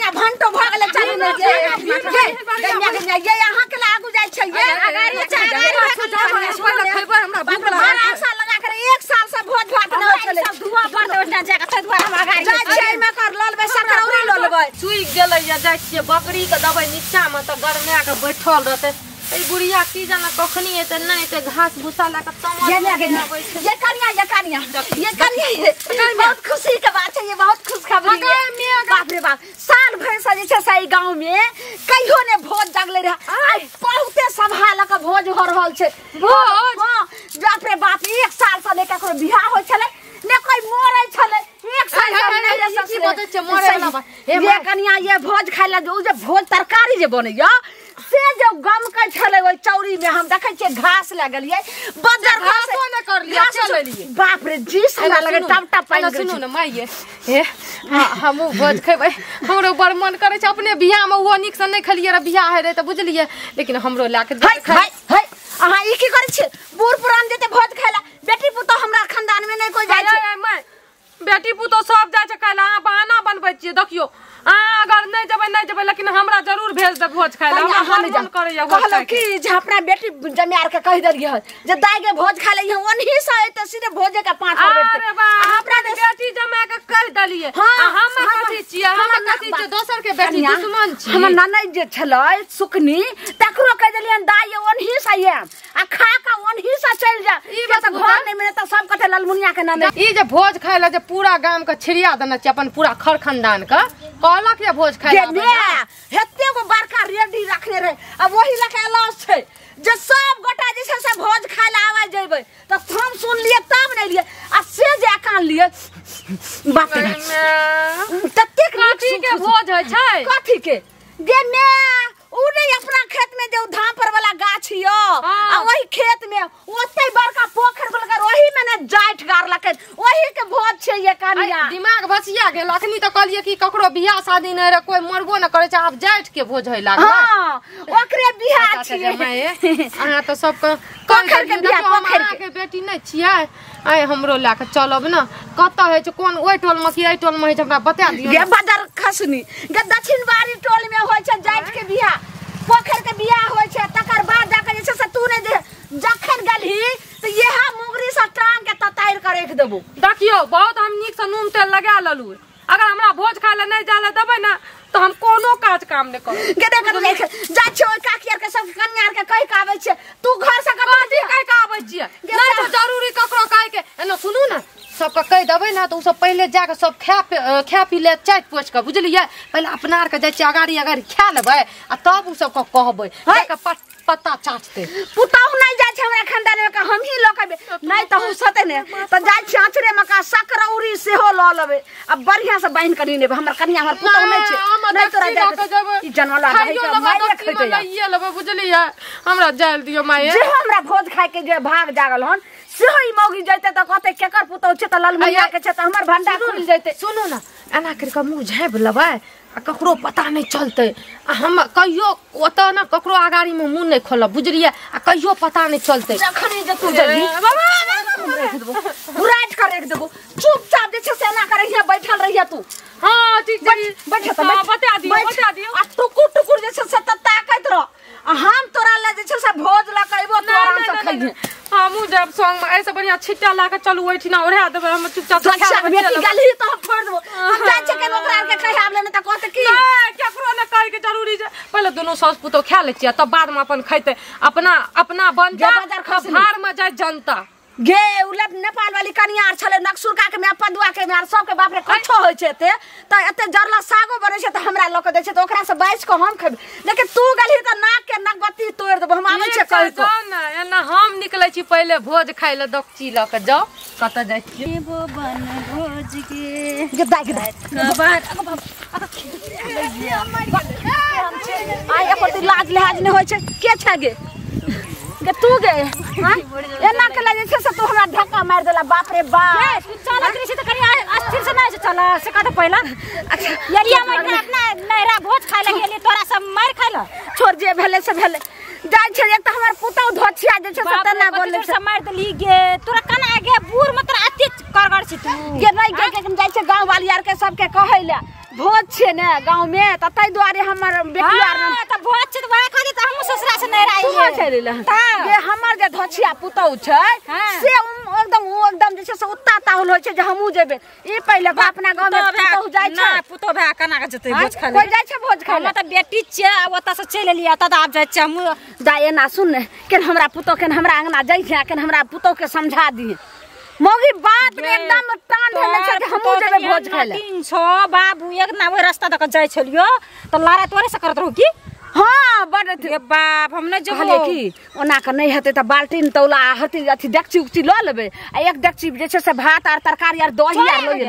कन्या घंटो भ गेले चली न ये यहां के लागू जाय छै ये अगारी हमरा बारह साल लगा कर 1 साल से भोज भात न होय छले धुआ बंद होना जाके छै धुआ हम अगारी जाय छै में कर ललबे सकरौरी ललबे सुई गेलै या जाय छियै बकरी के दबै नीचा में त गरमे के बैठल रहते ए बुढ़िया की जाना कखनी एते नहीं एते घास भूसा ला के तमल ये कन्या बहुत खुशी के बात है ये बहुत खुशखबरी है बाप रे बाप साल भर से जे छै सही गांव में कहियो ने भोज जगले रहे आई बहुते सभा ल के भोज हो रहल छै भोज हां बाप रे बाप 1 साल से लेके ककरो बियाह होय छले ने कोई मरै छले 1 साल से नहीं रह सकी बात छै मरै ना ये कन्या ये भोज खाइला जो भोज तरकारी जे बनैया से जो गम के छले ओइ चौरी में हम देखै छियै घास लागलिए बदर घास न कर लिया चले लिए बाप रे जी हमरा लगे टपटा पानी सुनो न माइए हे हम भोज खेबै हमरो बड़ मन करे छै अपने बियाह में वो निक से नहीं खलिए रे बियाह है रे त बुझलिए लेकिन हमरो लाके हाय अहाँ ई की करै छी बूढ़ पुरान जेते भोज खाइला बेटी पुतो हमरा खानदान में नहीं कोई जाय छै बेटी पुतो सब जाय छै खाइला अहाँ बहाना बनबै छियै देखियो अगर नहीं जबै लेकिन हमरा जरूर भेज दे भोज खाइला हम मन करे या कहलो कि जे अपना बेटी जमार के कह दलिए जे दाई के भोज खाइला यहाँ ओनही से त सीधे भोजे के पांच पर बैठते अरे बा अपना बेटी जमा के कह दलिए हम कथि छियै हम कथि छियै दोसर के बेटी दुश्मन छी हमर ननद जे छलै सुकनी तकरो कह दलिए दाई ओनही से आ खा का ओनही से चल जा ई बात घर नहीं मिले त सब कते ललमुनिया के ननद ई जे भोज खाइला जे पूरा गांव के छिड़िया देना छै अपन पूरा खर खानदान के कहलक या भोज खाइला हेते को बड़का रेडी रखने रहे अब वही लके लॉस छै जे सब गोटा जे से भोज खाइला आवा जेबै त हम सुन लिए तब नहीं लिए आ से जे कान लिए बाप रे तत्ते कथि के भोज होय छै कथि के गे ने उ नहीं अपना खेत में जो धापर वाला गाछ यो आ वही खेत में ओते बड़का पोखर बोलकर वही में ने जाठ गार लके वही के भोज छै ये कन्या दिमाग भसिया गेल अखनी त कहलिए कि ककरो बियाह शादी नहीं रे कोई मरबो न करे छै अब जाठ के भोज होय लागल हां ओकरे बियाह छै अहाँ त सब पोखर के बियाह पोखर के बेटी नहीं छियै आय हमरो लाके चलब न कत है छै कोन ओइ टोल में कि एइ टोल में है हमरा बता दियौ गे बदर खसनी गे दक्षिण बारी टोल में होय छै जाठ के बियाह पोखर के बियाह होय छै तकर बाद जाके जे से तू ने जखन गलही त यहा मुंगरी से टांग के तताइर के रख देबो देखियो बहुत हम नीक से नून तेल लगा ललु अगर हमरा भोज खाइला नहीं जाले देबै ना तो हम कोनो काज काम नहीं करब गे देख जा छै ओइ काकियर के सब कन्यार के कह के आबै छै तू घर से कह के आबै छियै नहीं तो जरूरी ककरो कह के एना सुनू ना सबके कह देबै ना तो सब पहले जाके सब खा पी ले चाट पोछ के बुझलिए पहले अपना आर के जाय छै अगाड़ी खा लेबै आ तब उ सब के कहबै जाके पत्ता चाटते पुताऊ नहीं जाय छै हमरा खानदान में हम ही लकबे नहीं त हो सते ने त जाय छै आचरे में का सकरौरी से हो ल लेबे अब बढ़िया से बाइन करी नेबे हमर कन्या हमर पुताऊ नहीं छै नहीं तोरा जाय ई जनवाला रहे के मारे खइते ये लेबे बुझलिए हमरा जाल दियो माये जे हमरा भोज खाय के जे भाग जागल हन से ही मौगी जइते त कहते केकर पुताऊ छै त ललमुनिया के छै त हमर भंडा खुल जइते सुनो ना एना कर के मुंह झाँप लेबै आ ककरो पता नहीं चलते हम कहियो ओत ना ककरो अगाड़ी में मुंह नहीं खोलब बुझलिए आ कहियो पता नहीं चलते जखनी जे तू जल्दी बुराट कर रख देबो चुपचाप जे छै से एना करे हिया बैठल रहिया तू हां ठीक छै बैठ त बता दियो आ टुकुर जे छै से त ताकत रह हम तोरा ले जे छै से भोज ला कहबो तो आराम से खइहे हमू जब संग में ऐसे बढ़िया छिट्टा ला के चलू ओइठिना ओढ़ा देबे हम चुपचाप बेटी गली तो हम छोड़ देबो हम जाय छै के ओकरा के कह आबले न त कहते की केकरो न कह के जरूरी छै पहले दोनों सास पुतो खा ले छियै तब बाद में अपन खइते अपना बन जा भार में जाय जनता गे उलट नेपाल वाली कन्या छले नक्सुरका के में पदुआ के में सब के बाप रे कछो होय छै त एते जरला सागो बनै छै त हमरा लोक दै छै त ओकरा से 22 को हम खबे लेकिन तू गली त नाक के नगबत्ती तोड़ देबो हम आबै छै कह को ना एना हम निकलै छी पहले भोज खाइ ले दक्ची ल के जाओ कत जाय छी वो बन भोज के दाई कबार आय अपन लाज लिहाज नहीं होय छै के छ गे के तू गे हां एना के लगे छै से तू हमरा धक्का मार देला बाप रे बाप चल करी से त करी अस्थिर से नहीं चल से कत पहिला अच्छा यरिया में अपना नहरा भोज खाय ले गेली तोरा सब मार खाइला छोड़ जे भेले से भेले जाय छै एक त हमर पुतौ धोछिया जे छै से तना बोले से मार देली गे तोरा कना आगे बूर मत अति करगड़ छी तू गे नहीं गे जाय छै गांव वाली यार के सब के कहैला भोज छे ने गांव में त तै दुआरे हमर बेटी आर त भोज छ त वहा खाली त हम ससुरा से नहीं रही है चले ल ये हमर जे धछिया पुतौ छै से एकदम जे से उत्ता ताहुल होय छै जे हमहु जेबे ई पहिले अपना गांव में पुतौ जाय छै ना पुतो भा कना के जते भोज खाले कोइ जाय छै भोज खाले त बेटी छै ओता से चल लिया त आब जाय छै हम जाय ना सुन ने केन हमरा पुतौ केन हमरा अंगना जाय छै केन हमरा पुतौ के समझा दी मौगी बात में एकदम टान धले छै जे हमहु जेबे भोज खाले 300 बाबू एक ना ओइ रास्ता तक जाय छलियो त लारा तोरे से करत रहू की हां बड़ थे बाप हम नै जेबो कहले की ओना के नै हेते त बाल्टीन तौला हती अथी डेकची उकची ल लेबे आ एक डेकची जे छै से भात आर तरकारी आर दही आर ल लेबे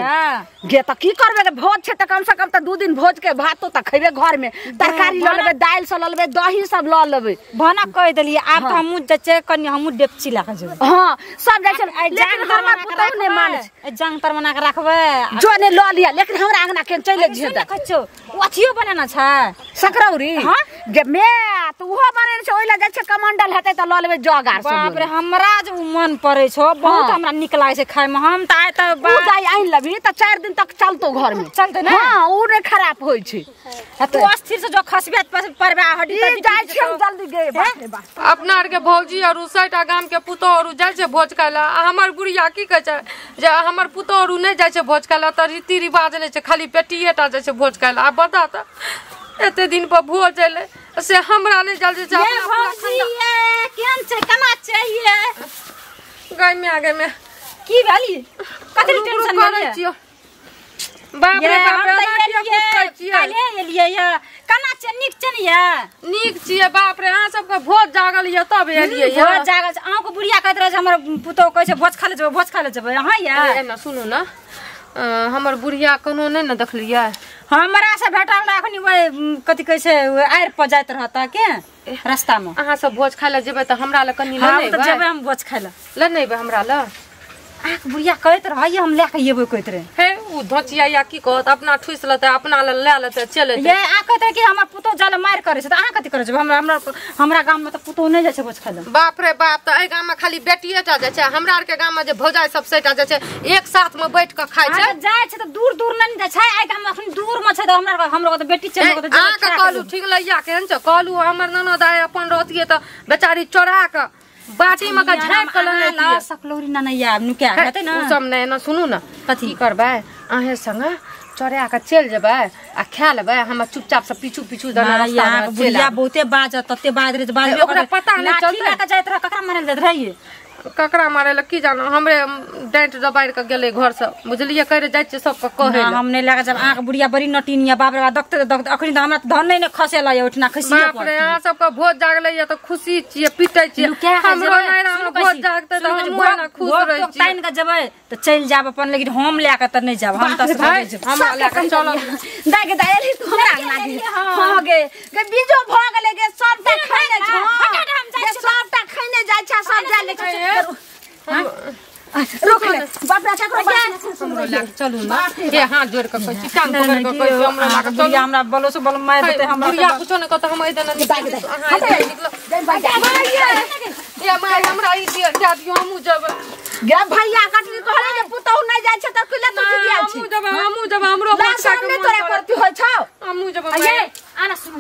गे त की करबे के भोज छै त कम से कम त 2 दिन भोज के भातो त खइबे घर में तरकारी ल लेबे दाल सब ल लेबे दही सब ल लेबे भना कह देलिए आब त हमहु जचे कनी हमहु डेपची ला के जेबे हां सब जाय छै लेकिन हमर पुतौ नै माने जंग तर बना के रखबे जो ने ल लिया लेकिन हमरा अंगना के चले जियो त कछो अथियो बनाना छै सकरौरी हां जे मैं त उहो बने छै ओइला जाय छै कमंडल हेतै त ल लेबे जगार सब बाप रे हमरा जे मन पड़े छो बहुत हमरा निक लागे छै खाय में हम त आय त दाई आइन लबी त 4 दिन तक चलतो घर में चलते ना हां उ ने खराब होय छै तू अस्थिर से जो खसबे परबे हड्डी त जाय छै हम जल्दी गे बाप रे बाप अपना आर के भौजी और 60टा गाम के पुतो और जाय छै भोज खाइला हमर बुढ़िया की कहै छै जे हमर पुतो और नै जाय छै भोज खाइला त रीति रिवाज नै छै खाली बेटिएटा जाय छै भोज खाइला आ बता त एते दिन पर भोज एले से हमरा नै जल्दी से ये भौजी ये केन छै कना चाहिए गई में की वाली कथि टेंशन ले छियो बाप रे बाप रे काले एलिए ये कना छै निक छै ये निक छिए बाप रे अहाँ सब के भोज जागल ये तब एलिए ये भोज जागल छै अहाँ को बुढ़िया कहत रहे हमर पुतो कहै छै भोज खा ले जेबै अहाँ ये ना सुनु ना हमर बुढ़िया कोनो नै न देखलिए हमरा से भेटल राखनी ओइ कथि कहै छै आइर पर जाइत रहता के रास्ता में अहाँ सब भोज खाइ ले जेबै त हमरा ल कनी ले नै जेबै हम भोज खाइ ले नै हमरा ल आख बुढ़िया कहत रहिए हम लेके येबै कहत रहे हे उ धचिया या की कहत अपना ठुस लेते अपना ले लेते चले ये आ कहत कि हमर पुतो जाल मार करे छै त अहाँ कथि करे छै हमरा गाम में त पुतो नै जाय छै भोज खाइ बाप रे बाप त ए गाम में खाली बेटिएटा जाय छै हमरा आर के गाम में जे भौजाई सब सेटा जाय छै एक साथ में बैठ के खाय छै जाय छै त दूर दूर नै जाय छै ए गाम में अखन दूर में छै त हमरा त बेटी छै त आ के कहलु ठीक लइया केहन छ कहलु हमर ननद आय अपन रहतिए त बेचारी चोरा के बाटी में का झाँप के लेने दिए सकलौरी ननैया नु क्या कहते ना उ सब नै न सुनु न कथि करबै अहे संग चोरा के चल जेबै आ खा लेबै हम चुपचाप से पीछू दना रास्ता में बुढ़िया बहुते बाज तते बाज रे बाज ओकरा पता नै चलते लाठी लेके जाइत रह ककरा मारे जाइत रहिए ककरा मारे ल की जानो हमरे डांट दबाड़ के गेले घर से बुझलिए करे जाय छै सब के कहे हम नै लगा जब आंख बुढ़िया बड़ी नटीनिया बाप रे दक्त अखनी त हमरा धन नै खसेला ये उठना खसिए बाप रे अहाँ सब के भोज जागले ये त खुशी छिए पिटै छिए हमरो नै हम भोज जागते त हम ना खुश रहै छी टाइन के जेबै त चल जाब अपन लेकिन हम लेके त नै जाब हम त हमरा लेके चलो दाई के दाई तू हमरा लागे हां गे बीजो भ गेले गे सबटा खैने छ गे सबटा खैने जाय छ सब जाय ले रोक ले बाप रे चक्र बात चलू ना ए हाथ जोड़ के कहै छी कान पकड़ के कहै छी हमरा लागे चल हमरा बोलो से बोल मार देते हमरा बुढ़िया कुछो नै कहत हम इधर नहीं अहाँ निकलो ए माय हमरा ई दिया दियो हमहु जेबै गे भैया कटली कहले जे पुतौ नै जाय छै त कुले तू दिया छी हमहु जेबै हमरो बच्चा के तोरा करती होय छ हमहु जेबै ये आना सुन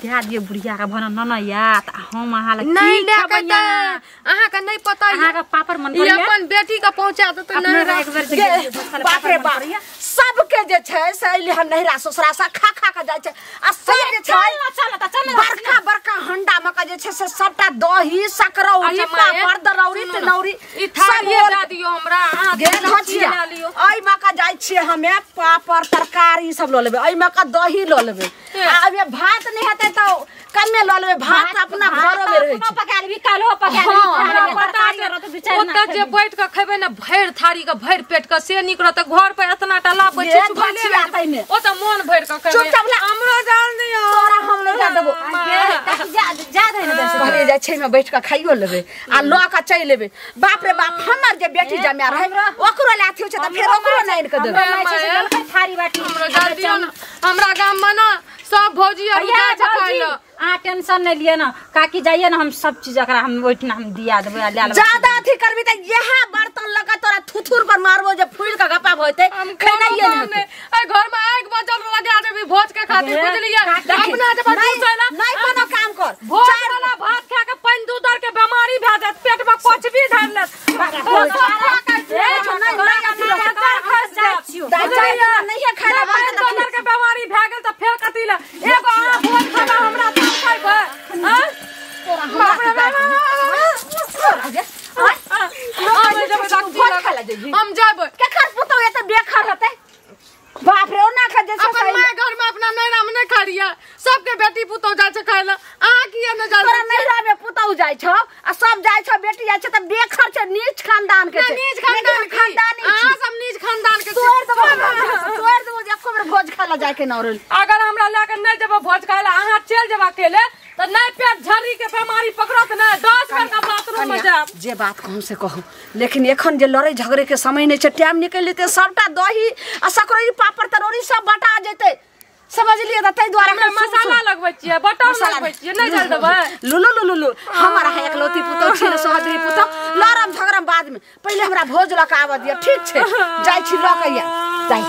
ध्यान दियो बुढ़िया का भन ननैया त हम अहाँ ल नै लेके त अहाँ के नै पता अहाँ का पापर मन ये अपन बेटी के पहुंचा देत नै एक बेर से बाप रे बाप सबके जे छै से अइले हम नहिरा ससुरा सा खा के जाय छै आ सब जे छै चल बड़का हंडा में का जे छै से सबटा दही सकरौरी पापड़ दरौरी तिलौरी ई थारिए दे दियो हमरा गे धचिया आई में का जाय छिए हमे पापड़ तरकारी सब ल लेबे आई में का दही ल लेबे आ अबे भात नै हेतै त कमे ल लेबे भात अपना घरो में रहै छै पका लेबी कालो पका लेबी तरकारी रहत बिचार ओत जे बैठ के खेबै न भैर थारी के भैर पेट के से निक रहत घर पे एतना टला बचि चुकले रहतै ने ओ त मन भैर के खेबै चुपचाप हमरो जान नै तोरा हम नै जा देबो जा दे ने कहले जाय छै में बैठ के खाइयो लेबे आ ल के चल लेबे बाप रे बाप हमर जे बेटी जम्या रहे ओकरो लाथी छै त फेर ओकरो नै के देबे थारी बाटी हमरो जान दियो न हमरा गाम में न सब भौजी और जाय छै खाइला आ टेंशन नै लिए न काकी जाइए न हम सब चीज एकरा हम ओइठना हम दिया देबै ले लेबै ज्यादा अथी करबी त यहा बर्तन लगा तोरा थुथुर पर मारबो जे फूल का गप्पा होते खैनाइए नहीं होते ए घर में आग बजल लगा देबी भोज के खातिर बुझलिए अपना जब घुसैला नहीं कोनो काम कर भोज वाला भात खा के पानी दूध और के बीमारी भ जात पेट में कुछ भी धर ले नहीं है खाना दूध के बीमारी भ गेल त फेर कथि ला एगो भोज खाना हमरा त खाइबे हां हम जाब केकर पुतो एते बेखर रहते बाप रे ओना खा जैसे अपन माय घर में अपना नैरा में नहीं खड़िया सबके बेटी पुतो जाय छै खाइला आ किए न जाय तोरा नैरा में पुतो जाय छ आ सब जाय छ बेटी जाय छ त बेखर छ नीच खानदान के नीच खानदानी आ सब नीच खानदान के तोर दो एको बेर भोज खाला जाय के न रहल अगर हमरा लेके नहीं जेबो भोज खाइला अहाँ चल जेबा अकेले त नहीं पेट झरी के बीमारी पकड़त न 10 बेर का बाथरूम में जाब जे बात कहूं से कहूं लेकिन एखन जे लड़ाई झगड़े के समय नहीं छ टाइम निकल लेते सबटा दही आ सकरोरी पापड़ तरोरी सब बटा जेते समझ लिए त तै द्वारा हमरा मसाला लगबै छियै बटर लगबै छियै नहीं जल देबै लुलु हमरा है एकलौती पुतो छिन सहदरी पुतो लड़म झगड़म बाद में पहले हमरा भोज लका आब दिया ठीक छै जाय छी लकैया जाय